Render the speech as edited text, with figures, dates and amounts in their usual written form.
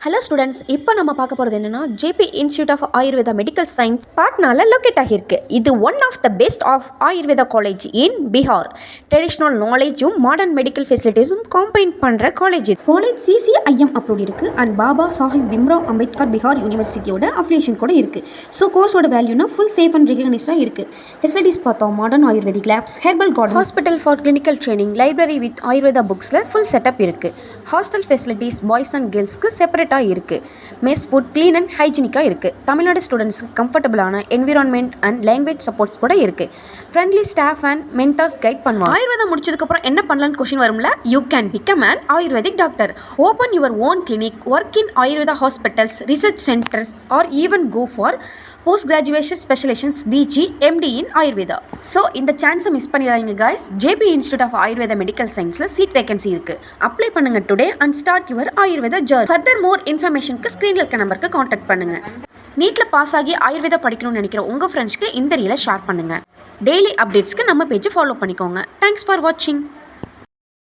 Hello students, இப்போ நம்ம பார்க்க போகிறது என்னென்னா JP institute of Ayurveda medical science பாட்னால லொக்கேட் ஆகியிருக்கு. இது one of the best of Ayurveda college in Bihar. Traditional நாலேஜும் மாடர்ன் மெடிக்கல் ஃபெசிலிட்டிஸும் கம்பைன் பண்ணுற காலேஜ். காலேஜ் CCIM அப்ரூவ் இருக்குது அண்ட் பாபா சாஹிப் பீம்ராவ் அம்பேத்கர் பீகார் யூனிவர்சிட்டியோட அஃபிலியேஷன் கூட இருக்குது. ஸோ கோர்ஸோட வேல்யூனா ஃபுல் சேஃப் அண்ட் ரெகக்னைஸ்டாக இருக்குது. ஃபெசிலிட்டிஸ் பார்த்தோம், modern ayurvedic labs, herbal garden, hospital for clinical training, library with Ayurveda புக்ஸில் ஃபுல் செட்டப் இருக்குது. ஹாஸ்டல் ஃபெசிலிட்டிஸ் பாய்ஸ் அண்ட் கேர்ள்ஸ்க்கு செப்பரேட்டாக இருக்குது. மெஸ் ஃபுட் க்ளீன் அண்ட் ஹைஜீனிக்காக இருக்குது. தமிழ்நாடு ஸ்டூடெண்ட்ஸ்க்கு கம்ஃபர்டபுளான என்விரான்மெண்ட் அண்ட் லாங்குவேஜ் சப்போர்ட்ஸ் கூட இருக்குது. Friendly staff and mentors guide பண்ணுவாங்க. ஆயுர்வேதம் முடிச்சதுக்கப்புறம் என்ன பண்ணலான்னு கொஸ்டின் வரும்ல. You can become an ayurvedic doctor, open your own clinic, work in Ayurveda ஹாஸ்பிட்டல்ஸ், research centres or even go for post graduation specializations BG MD in Ayurveda. So இந்த சான்ஸை மிஸ் பண்ணிடாதீங்க guys. JP institute of Ayurveda medical சயின்ஸில் seat vacancy இருக்குது. Apply பண்ணுங்க today and start your Ayurveda journey. Further more இன்ஃபர்மேஷனுக்கு ஸ்க்ரீனில் இருக்க நம்பருக்கு காண்டாக்ட் பண்ணுங்கள். நீட்டில் பாஸ் ஆகி ஆயுர்வேதா படிக்கணும்னு நினைக்கிற உங்கள் ஃப்ரெண்ட்ஸ்க்கு இந்த ரீலை ஷேர் பண்ணுங்கள். டெய்லி அப்டேட்ஸ்க்கு நம்ம பேஜை ஃபாலோ பண்ணிக்கோங்க. தேங்க்ஸ் ஃபார் வாட்சிங்.